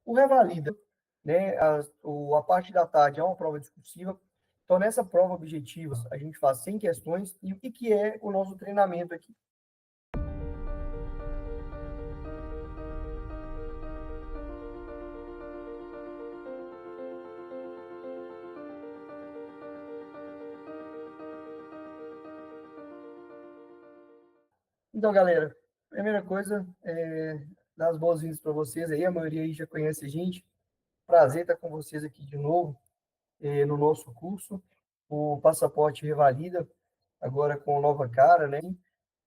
O revalida, né? A parte da tarde é uma prova discursiva. Então, nessa prova objetiva, a gente faz 100 questões. E o que é o nosso treinamento aqui? Então, galera, primeira coisa, dar as boas-vindas para vocês aí. A maioria aí já conhece a gente. Prazer estar com vocês aqui de novo, no nosso curso. O Passaporte Revalida, agora com nova cara, né?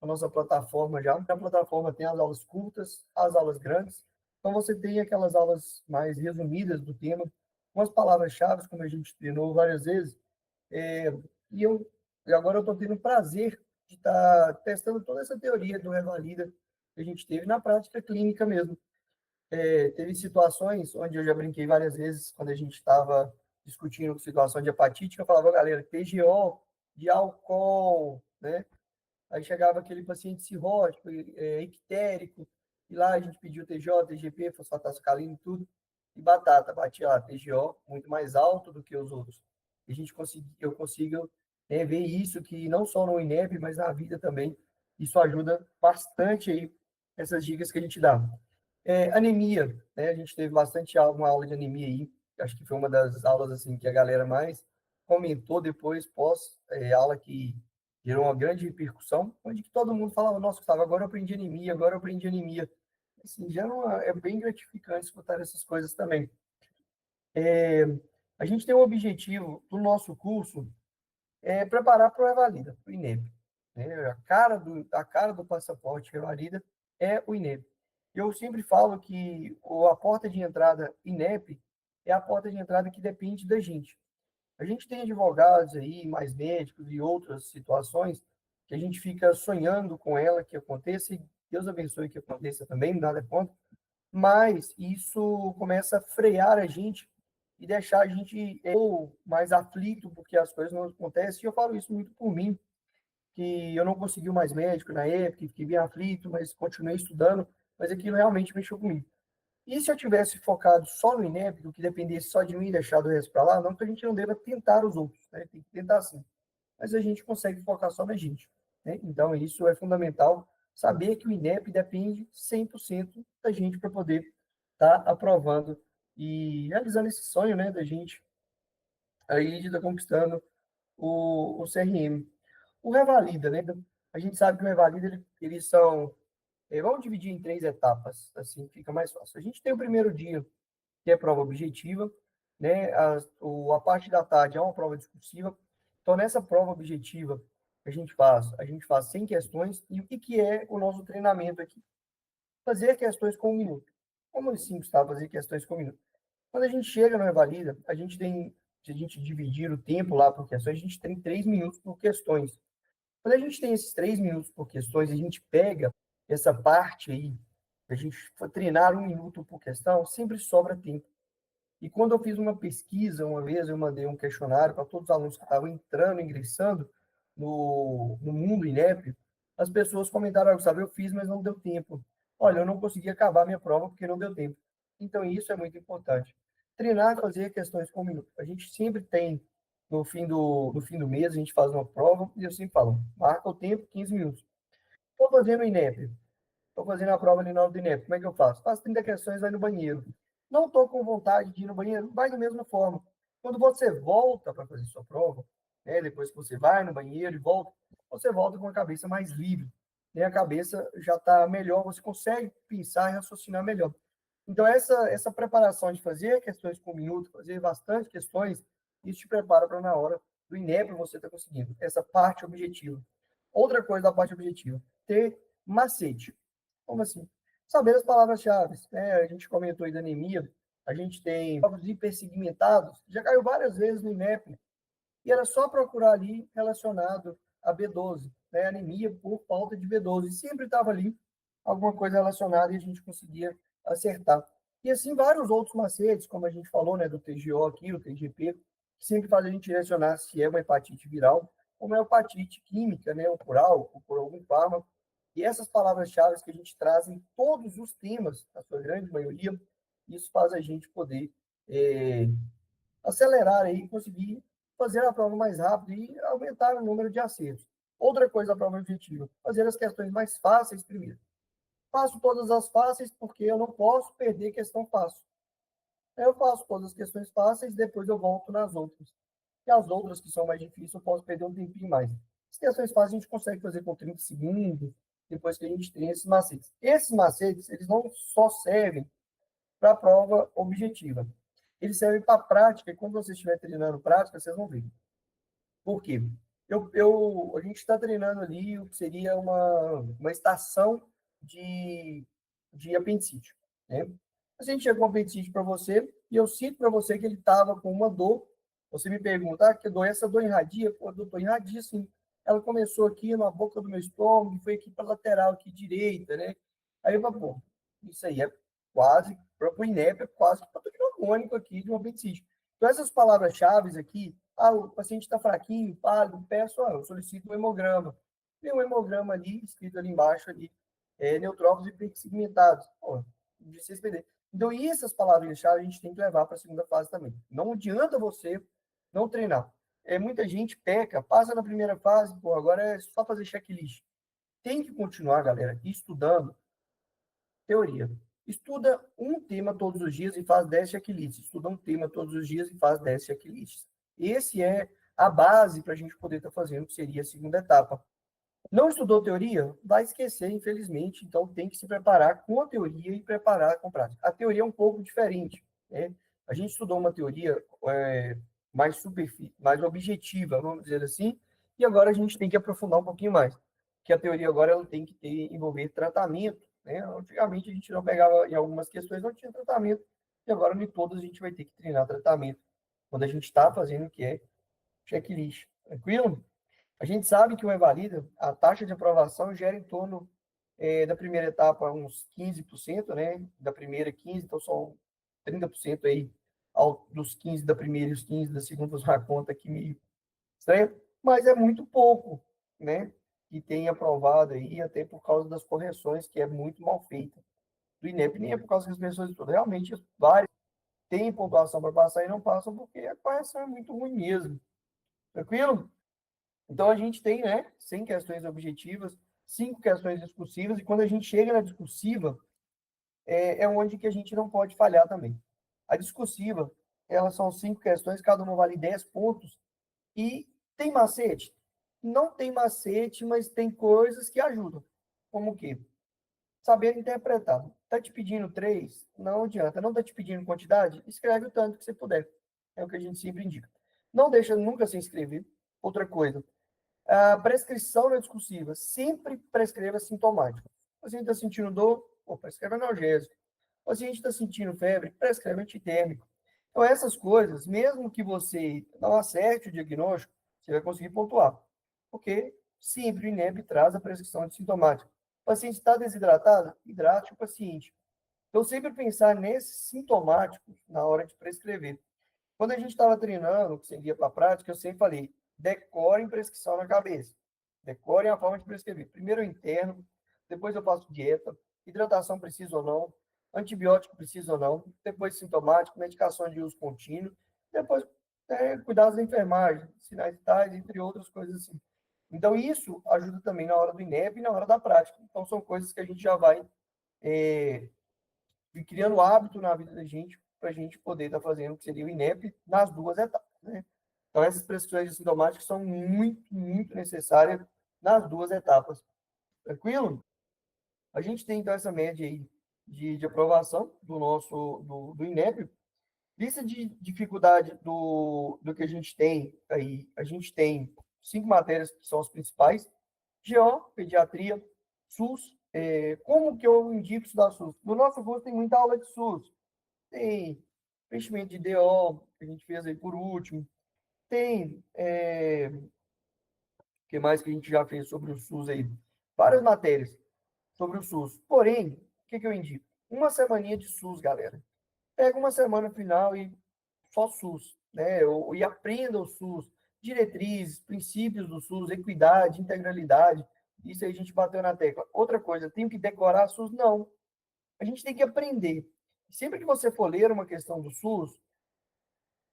A nossa plataforma já. A plataforma tem as aulas curtas, as aulas grandes. Então, você tem aquelas aulas mais resumidas do tema, com as palavras-chave, como a gente treinou várias vezes. É, e agora eu estou tendo o prazer de estar testando toda essa teoria do Revalida que a gente teve na prática clínica mesmo. Teve situações onde eu já brinquei várias vezes, quando a gente estava discutindo situação de hepatite, eu falava, galera, TGO de álcool, né? Aí chegava aquele paciente cirrótico, ictérico, e lá a gente pediu TJ, TGP, fosfatacilina e tudo, e batata, batia lá, TGO muito mais alto do que os outros. E eu consigo ver isso, que não só no INEP, mas na vida também, isso ajuda bastante aí, essas dicas que a gente dá. Anemia, né? A gente teve bastante uma aula de anemia aí, acho que foi uma das aulas assim que a galera mais comentou depois, pós-aula, que gerou uma grande repercussão, onde que todo mundo falava, nossa, Gustavo, agora eu aprendi anemia, agora eu aprendi anemia. Assim, já não é bem gratificante escutar essas coisas também. A gente tem um objetivo do nosso curso, preparar para o Revalida, o INEP. Né? A cara do passaporte Revalida é o INEP. Eu sempre falo que a porta de entrada INEP é a porta de entrada que depende da gente. A gente tem advogados aí, mais médicos e outras situações que a gente fica sonhando com ela que aconteça, e Deus abençoe que aconteça também, nada contra, mas isso começa a frear a gente e deixar a gente ou mais aflito porque as coisas não acontecem. E eu falo isso muito por mim, que eu não consegui mais médico na época, fiquei bem aflito, mas continuei estudando, mas aquilo realmente mexeu comigo. E se eu tivesse focado só no INEP, o que dependesse só de mim e deixar o resto para lá, não que a gente não deva tentar os outros, né? Tem que tentar sim, mas a gente consegue focar só na gente, né? Então, isso é fundamental, saber que o INEP depende 100% da gente para poder estar aprovando e realizando esse sonho, né, da gente aí de estar conquistando o CRM. O Revalida, né? A gente sabe que o Revalida, eles são... vamos dividir em 3 etapas, assim fica mais fácil. A gente tem o primeiro dia, que é prova objetiva, né? A parte da tarde é uma prova discursiva. Então, nessa prova objetiva, a gente faz 100 questões. E o que é o nosso treinamento aqui? Fazer questões com 1 minuto. Como assim, Gustavo, fazer questões com 1 minuto? Quando a gente chega no Revalida, se a gente dividir o tempo lá por questões, a gente tem 3 minutos por questões. Quando a gente tem esses 3 minutos por questões, a gente pega essa parte aí, a gente for treinar 1 minuto por questão, sempre sobra tempo. E quando eu fiz uma pesquisa, uma vez eu mandei um questionário para todos os alunos que estavam entrando, ingressando no mundo INEP, as pessoas comentaram, Gustavo, eu fiz, mas não deu tempo. Olha, eu não consegui acabar minha prova porque não deu tempo. Então, isso é muito importante. Treinar, fazer questões com 1 minuto. A gente sempre tem, no fim do mês, a gente faz uma prova, e eu sempre falo, marca o tempo, 15 minutos. Estou fazendo o INEP, estou fazendo a prova ali na hora do INEP. Como é que eu faço? Faço 30 questões, vai no banheiro. Não estou com vontade de ir no banheiro, vai da mesma forma. Quando você volta para fazer sua prova, né, depois que você vai no banheiro e volta, você volta com a cabeça mais livre. Né, a cabeça já está melhor, você consegue pensar e raciocinar melhor. Então, essa preparação de fazer questões por minuto, fazer bastante questões, isso te prepara para na hora do INEP você estar conseguindo. Essa parte objetiva. Outra coisa da parte objetiva, ter macete. Como assim? Saber as palavras-chave. Né? A gente comentou aí da anemia, a gente tem povos hipersegmentados, já caiu várias vezes no INEP, e era só procurar ali relacionado a B12, né? Anemia por falta de B12. Sempre estava ali alguma coisa relacionada e a gente conseguia acertar. E assim, vários outros macetes, como a gente falou, né, do TGO aqui, o TGP, que sempre faz a gente direcionar se é uma hepatite viral ou uma hepatite química, né, ou por álcool, ou por algum fármaco. E essas palavras-chave que a gente traz em todos os temas, na sua grande maioria, Isso faz a gente poder acelerar aí, conseguir fazer a prova mais rápido e aumentar o número de acertos. Outra coisa da prova objetiva, fazer as questões mais fáceis primeiro. Faço todas as fáceis porque eu não posso perder questão fácil. Eu faço todas as questões fáceis, depois eu volto nas outras. E as outras que são mais difíceis, eu posso perder um tempinho mais. As questões fáceis a gente consegue fazer com 30 segundos, depois que a gente tem esses macetes. Esses macetes, eles não só servem para a prova objetiva. Eles servem para a prática, e quando você estiver treinando prática, vocês vão ver. Por quê? A gente está treinando ali o que seria uma estação de apendicite. Né? A gente chega com apendicite para você e eu sinto para você que ele estava com uma dor. Você me pergunta, que dor? Essa dor irradia? Pô, doutor, irradia sim. Ela começou aqui na boca do meu estômago e foi aqui para a lateral, aqui direita, né? Aí eu falo, pô, isso aí é quase, para o INEP, é quase patognomônico aqui de um apendicite. Então, essas palavras-chave aqui, o paciente está fraquinho, pálido, peço, eu solicito um hemograma. Tem um hemograma ali, escrito ali embaixo, ali, neutrófilos hipersegmentados. De CSPD. Então, essas palavras-chave a gente tem que levar para a segunda fase também. Não adianta você não treinar. Muita gente peca, passa na primeira fase, pô, agora é só fazer checklist. Tem que continuar, galera, estudando teoria. Estuda um tema todos os dias e faz 10 checklists. Estuda um tema todos os dias e faz 10 checklists. Esse é a base para a gente poder estar fazendo, que seria a segunda etapa. Não estudou teoria? Vai esquecer, infelizmente. Então, tem que se preparar com a teoria e preparar com a prática. A teoria é um pouco diferente. Né? A gente estudou uma teoria mais objetiva, vamos dizer assim, e agora a gente tem que aprofundar um pouquinho mais. Que a teoria agora ela tem que envolver tratamento. Né? Antigamente, a gente não pegava, em algumas questões, não tinha tratamento, e agora, em todas, a gente vai ter que treinar tratamento, quando a gente está fazendo o que é checklist. Tranquilo? A gente sabe que o Evalida, a taxa de aprovação gera em torno da primeira etapa uns 15%, né? Da primeira 15%, então são 30% aí dos 15 da primeira e os 15 da segunda, fazer uma conta aqui meio estranha, mas é muito pouco, né? Que tem aprovado aí, até por causa das correções, que é muito mal feita. Do INEP nem é por causa das pessoas todas. Realmente, vários têm pontuação para passar e não passam porque a correção é muito ruim mesmo. Tranquilo? Então, a gente tem, né, 100 questões objetivas, 5 questões discursivas, e quando a gente chega na discursiva, onde que a gente não pode falhar também. A discursiva, elas são 5 questões, cada uma vale 10 pontos, e tem macete? Não tem macete, mas tem coisas que ajudam. Como o quê? Saber interpretar. Está te pedindo 3? Não adianta. Não está te pedindo quantidade? Escreve o tanto que você puder. É o que a gente sempre indica. Não deixa nunca se inscrever. Outra coisa, a prescrição na discursiva, sempre prescreva sintomático. O paciente está sentindo dor, prescreve analgésico. O paciente está sentindo febre, prescreve antitérmico. Então, essas coisas, mesmo que você não acerte o diagnóstico, você vai conseguir pontuar. Porque sempre o INEP traz a prescrição de sintomática. O paciente está desidratado? Hidrate o paciente. Então, sempre pensar nesses sintomáticos na hora de prescrever. Quando a gente estava treinando, que seria para a prática, eu sempre falei, decorem prescrição na cabeça. Decorem a forma de prescrever. Primeiro eu interno, depois eu faço dieta, hidratação precisa ou não, antibiótico precisa ou não, depois sintomático, medicação de uso contínuo, depois cuidados da enfermagem, sinais vitais, entre outras coisas assim. Então, isso ajuda também na hora do INEP e na hora da prática. Então, são coisas que a gente já vai criando hábito na vida da gente para a gente poder estar fazendo o que seria o INEP nas duas etapas. Né? Então, essas prescrições sintomáticas são muito, muito necessárias nas duas etapas. Tranquilo? A gente tem, então, essa média aí de aprovação do INEP. Lista de dificuldade do que a gente tem aí. A gente tem 5 matérias que são as principais. GO, pediatria, SUS. Como que eu indico estudar SUS? No nosso curso tem muita aula de SUS. Tem preenchimento de DO, que a gente fez aí por último. Tem, o que mais que a gente já fez sobre o SUS aí? Várias matérias sobre o SUS. Porém, o que eu indico? Uma semaninha de SUS, galera. Pega uma semana final e só SUS, né? E aprenda o SUS, diretrizes, princípios do SUS, equidade, integralidade. Isso aí a gente bateu na tecla. Outra coisa, tem que decorar SUS? Não. A gente tem que aprender. Sempre que você for ler uma questão do SUS,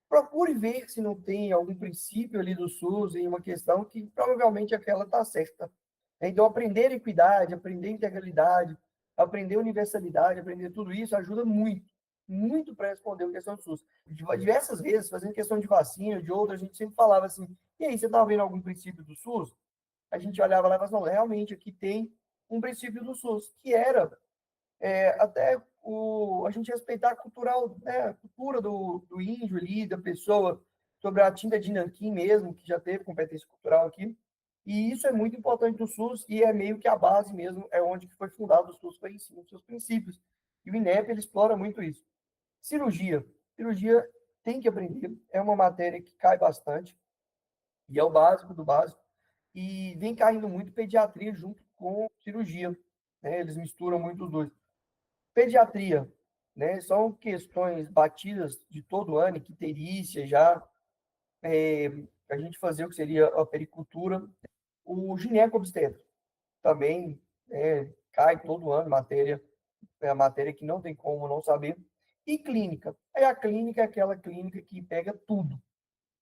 procure ver se não tem algum princípio ali do SUS em uma questão que provavelmente aquela está certa. Então, aprender equidade, aprender integralidade, aprender universalidade, aprender tudo isso ajuda muito, muito para responder a questão do SUS. Diversas vezes, fazendo questão de vacina, de outra, a gente sempre falava assim, e aí, você está vendo algum princípio do SUS? A gente olhava lá e falava, não, realmente aqui tem um princípio do SUS, que era até a gente respeitar a cultural, né, a cultura do índio ali, da pessoa, sobre a tinta de nanquim mesmo, que já teve competência cultural aqui. E isso é muito importante do SUS e é meio que a base mesmo, é onde que foi fundado o SUS, foi em cima dos seus princípios. E o INEP, ele explora muito isso. Cirurgia. Cirurgia tem que aprender, é uma matéria que cai bastante, e é o básico do básico, e vem caindo muito pediatria junto com cirurgia, né? Eles misturam muito os dois. Pediatria, né? São questões batidas de todo ano, icterícia já, a gente fazer o que seria a pericultura, o gineco-obstetra também cai todo ano matéria, é a matéria que não tem como não saber, e clínica. Aí a clínica é aquela clínica que pega tudo,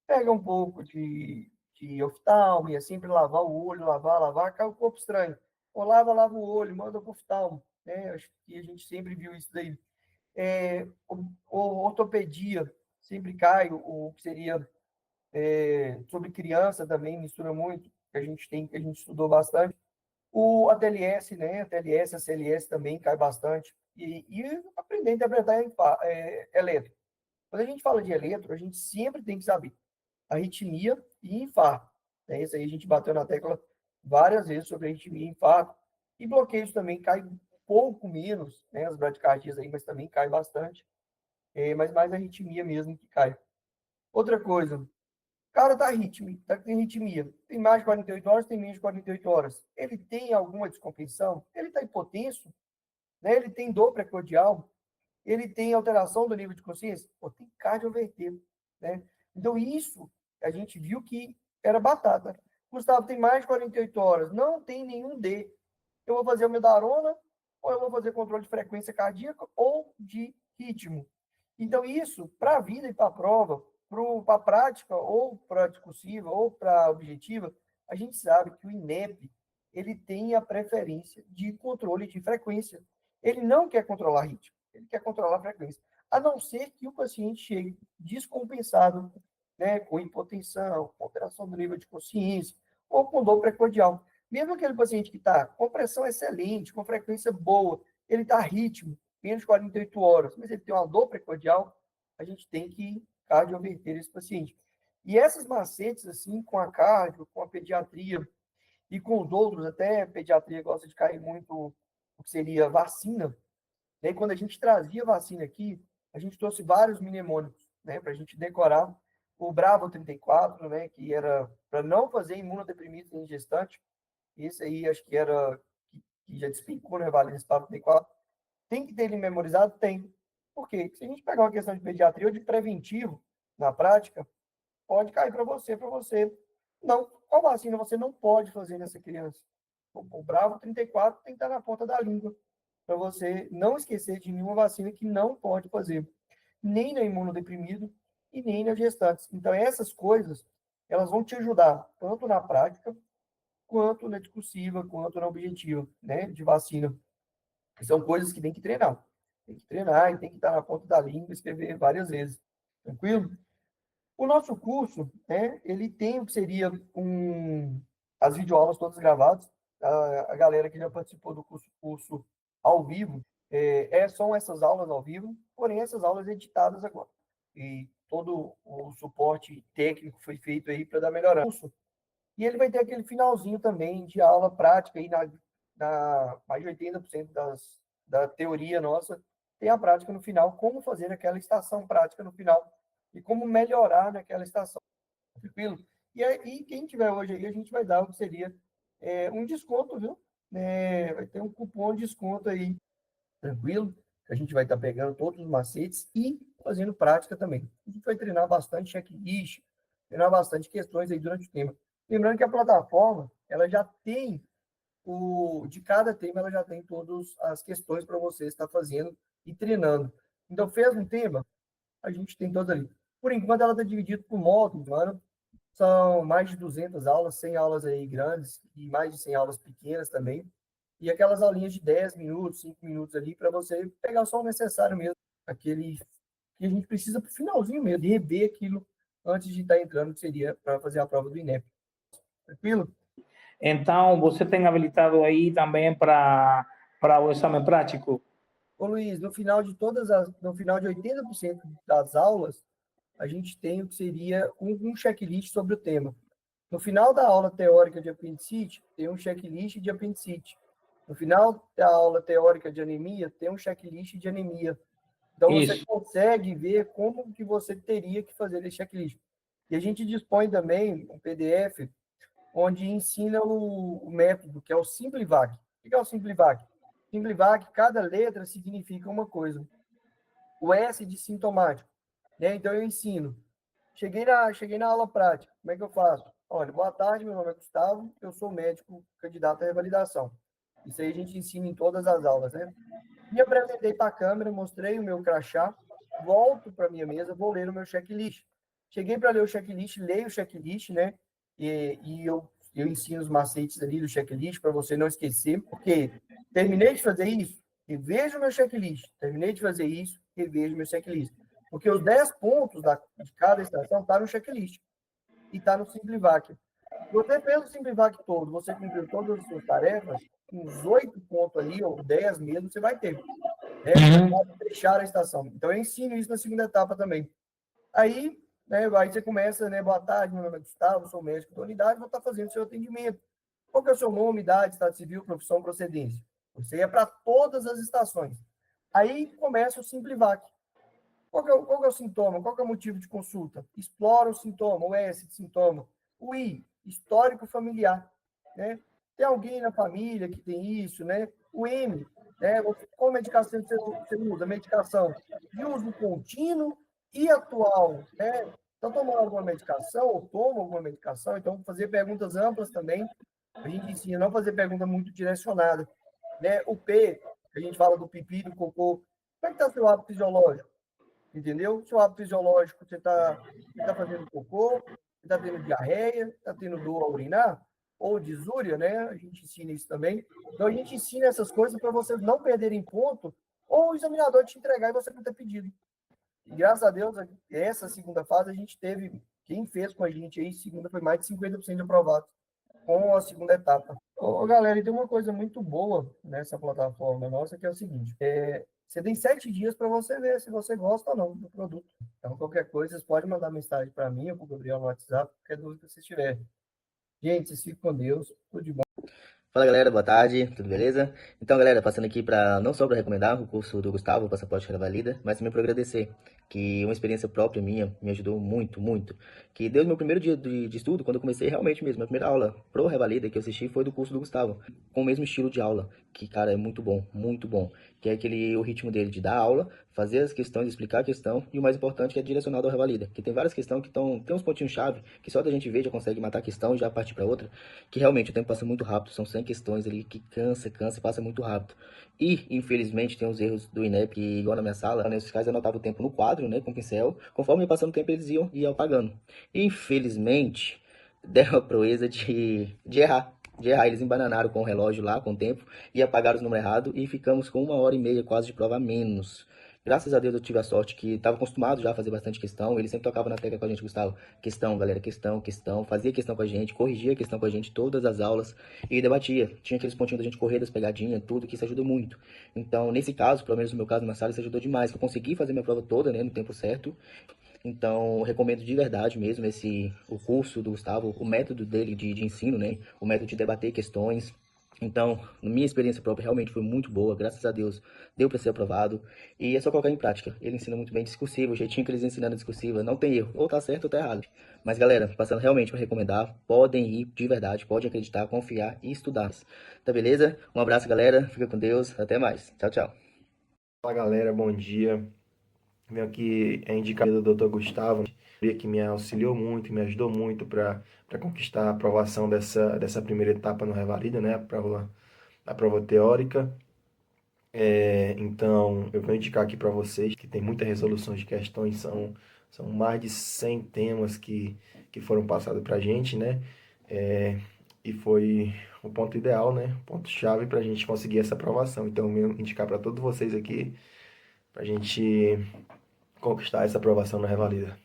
pega um pouco de oftalmo, e é sempre lavar o olho, lavar, cai o corpo estranho. Ou lava o olho, manda para o oftalmo, né? Acho que a gente sempre viu isso daí. Ortopedia sempre cai, o que seria sobre criança também mistura muito, que a gente estudou bastante. O ATLS, né? ATLS, a CLS também cai bastante. E aprender a interpretar eletro. Quando a gente fala de eletro, a gente sempre tem que saber arritmia e infarto. Isso aí a gente bateu na tecla várias vezes sobre arritmia e infarto. E bloqueios também cai um pouco menos, né? As bradicardias aí, mas também cai bastante. Mas mais arritmia mesmo que cai. Outra coisa, o cara tem arritmia, tem mais de 48 horas, tem menos de 48 horas. Ele tem alguma descompensação? Ele está hipotenso? Né? Ele tem dor precordial? Ele tem alteração do nível de consciência? Pô, tem cardioverter, né? Então, isso a gente viu que era batata. Gustavo, tem mais de 48 horas, não tem nenhum D. Eu vou fazer o Medarona, ou eu vou fazer controle de frequência cardíaca ou de ritmo. Então, isso, para a vida e para a prova, para a prática, ou para a discursiva, ou para a objetiva, a gente sabe que o INEP ele tem a preferência de controle de frequência. Ele não quer controlar ritmo, ele quer controlar a frequência. A não ser que o paciente chegue descompensado, né, com hipotensão, com alteração do nível de consciência, ou com dor precordial. Mesmo aquele paciente que está com pressão excelente, com frequência boa, ele está ritmo, menos de 48 horas, mas ele tem uma dor precordial, a gente tem que cardioverter esse paciente. E essas macetes, assim, com a cardio, com a pediatria e com os outros, até a pediatria gosta de cair muito o que seria vacina, né? E quando a gente trazia vacina aqui, a gente trouxe vários mnemônicos, né, para a gente decorar. O Bravo 34, né, que era para não fazer imunodeprimidos em gestante, esse aí acho que era que já despencou, né, Vale, esse Bravo 34. Tem que ter ele memorizado? Tem. Por quê? Se a gente pegar uma questão de pediatria ou de preventivo, na prática, pode cair para você, para você. Não, qual vacina você não pode fazer nessa criança? O Bravo 34 tem que estar na ponta da língua, para você não esquecer de nenhuma vacina que não pode fazer, nem na imunodeprimido e nem na gestantes. Então, essas coisas, elas vão te ajudar, tanto na prática, quanto na discursiva, quanto na objetiva, né, de vacina. São coisas que tem que treinar. Tem que treinar e tem que estar na ponta da língua, escrever várias vezes. Tranquilo? O nosso curso, né, ele tem o que seria as videoaulas todas gravadas. A galera que já participou do curso ao vivo, são essas aulas ao vivo, porém essas aulas editadas agora. E todo o suporte técnico foi feito aí para dar melhorança. E ele vai ter aquele finalzinho também de aula prática, aí mais de 80% da teoria nossa tem a prática no final, como fazer aquela estação prática no final e como melhorar naquela estação. Tranquilo? E aí, quem tiver hoje aí, a gente vai dar o que seria um desconto, viu? Vai ter um cupom de desconto aí, tranquilo? A gente vai estar pegando todos os macetes e fazendo prática também. A gente vai treinar bastante checklist, treinar bastante questões aí durante o tema. Lembrando que a plataforma, ela já tem de cada tema, ela já tem todas as questões para você estar fazendo e treinando. Então, fez um tema, a gente tem todos ali. Por enquanto, ela está dividida por módulos, mano. São mais de 200 aulas, 100 aulas aí grandes e mais de 100 aulas pequenas também. E aquelas aulinhas de 10 minutos, 5 minutos ali, para você pegar só o necessário mesmo, aquele que a gente precisa para o finalzinho mesmo, de rever aquilo antes de estar entrando, que seria para fazer a prova do INEP. Tranquilo? Então, você tem habilitado aí também para o exame prático? Ô Luiz, no final de 80% das aulas, a gente tem o que seria um checklist sobre o tema. No final da aula teórica de apendicite, tem um checklist de apendicite. No final da aula teórica de anemia, tem um checklist de anemia. Então, você Isso. consegue ver como que você teria que fazer esse checklist. E a gente dispõe também um PDF onde ensina o método, que é o Simplivac. O que é o Simplivac? Simplivac, cada letra significa uma coisa. O S de sintomático, né? Então, eu ensino. Cheguei na aula prática. Como é que eu faço? Olha, boa tarde, meu nome é Gustavo, eu sou médico candidato à revalidação. Isso aí a gente ensina em todas as aulas, né? Me apresentei para a câmera, mostrei o meu crachá, volto para minha mesa, vou ler o meu checklist. Cheguei para ler o checklist, leio o checklist, né? E eu ensino os macetes ali do checklist para você não esquecer, porque terminei de fazer isso, revejo o meu checklist. Terminei de fazer isso, revejo o meu checklist. Porque os 10 pontos de cada estação estão no checklist e está no Simplivac. Você fez o Simplivac todo, você cumpriu todas as suas tarefas, uns 8 pontos ali, ou 10 mesmo, você vai ter, né? Uhum. Fechar a estação. Então, eu ensino isso na segunda etapa também. Aí, né, aí você começa, né? Boa tarde, meu nome é Gustavo, sou médico da unidade, vou estar fazendo seu atendimento. Qual que é o seu nome, idade, estado civil, profissão, procedência? Você é para todas as estações. Aí começa o Simplivac. Qual que é o sintoma? Qual que é o motivo de consulta? Explora o sintoma, o S de sintoma. O I, histórico familiar, né? Tem alguém na família que tem isso, né? O M, né? Qual medicação você usa? Medicação de uso contínuo e atual, né? Está tomando alguma medicação ou toma alguma medicação? Então, fazer perguntas amplas também. A gente ensina a não fazer pergunta muito direcionada, né? O P, a gente fala do pipi, do cocô. Como é que está o seu hábito fisiológico? Entendeu? Seu hábito fisiológico, você tá fazendo cocô, você está tendo diarreia, está tendo dor ao urinar, ou disúria, né? A gente ensina isso também. Então, a gente ensina essas coisas para vocês não perderem ponto, ou o examinador te entregar e você não ter pedido. E graças a Deus, essa segunda fase a gente teve, quem fez com a gente aí, segunda foi mais de 50% de aprovados com a segunda etapa. Galera, e tem uma coisa muito boa nessa plataforma nossa, que é o seguinte: você tem 7 dias para você ver se você gosta ou não do produto. Então, qualquer coisa, vocês podem mandar mensagem para mim ou para o Gabriel no WhatsApp, qualquer dúvida que vocês tiverem. Gente, vocês ficam com Deus, tudo de bom. Fala galera, boa tarde, tudo beleza? Então galera, passando aqui para não só para recomendar o curso do Gustavo, o Passaporte que Valida, mas também para agradecer, que uma experiência própria minha me ajudou muito, muito. Que desde o meu primeiro dia de estudo, quando eu comecei realmente mesmo, a primeira aula pro Revalida que eu assisti foi do curso do Gustavo, com o mesmo estilo de aula, que cara, é muito bom, muito bom. Que é o ritmo dele de dar aula, fazer as questões, explicar a questão, e o mais importante que é direcionado ao Revalida, que tem várias questões que tem uns pontinhos-chave, que só da gente ver já consegue matar a questão e já partir para outra, que realmente o tempo passa muito rápido, são 100 questões ali que cansa e passa muito rápido. E, infelizmente, tem os erros do INEP, que, igual na minha sala, nesses casos eu anotava o tempo no quadro, né, com pincel, conforme ia passando o tempo eles iam apagando. Infelizmente, deram a proeza de errar. Eles embananaram com o relógio lá, com o tempo, e apagaram os números errados, e ficamos com 1h30 quase de prova a menos. Graças a Deus eu tive a sorte que estava acostumado já a fazer bastante questão. Ele sempre tocava na tecla com a gente, Gustavo. Questão, galera, questão. Fazia questão com a gente, corrigia a questão com a gente todas as aulas e debatia. Tinha aqueles pontinhos da gente correr, das pegadinhas, tudo, que isso ajudou muito. Então, nesse caso, pelo menos no meu caso, na sala, isso ajudou demais. Que eu consegui fazer minha prova toda, né, no tempo certo. Então, eu recomendo de verdade mesmo o curso do Gustavo, o método dele de ensino, né? O método de debater questões. Então, minha experiência própria realmente foi muito boa, graças a Deus, deu para ser aprovado. E é só colocar em prática. Ele ensina muito bem discursivo, o jeitinho que eles ensinam discursiva, não tem erro. Ou tá certo ou tá errado. Mas, galera, passando realmente para recomendar, podem ir de verdade, podem acreditar, confiar e estudar. Tá beleza? Um abraço, galera. Fica com Deus. Até mais. Tchau, tchau. Fala galera, bom dia. Venho aqui indicado do Dr. Gustavo, que me auxiliou muito, me ajudou muito para conquistar a aprovação dessa primeira etapa no Revalida, né? A prova teórica. Então, eu vou indicar aqui para vocês que tem muitas resoluções de questões, são mais de 100 temas que foram passados para a gente, né? É, e foi o ponto ideal, né? O ponto-chave para a gente conseguir essa aprovação. Então, eu vou indicar para todos vocês aqui, para a gente conquistar essa aprovação na Revalida.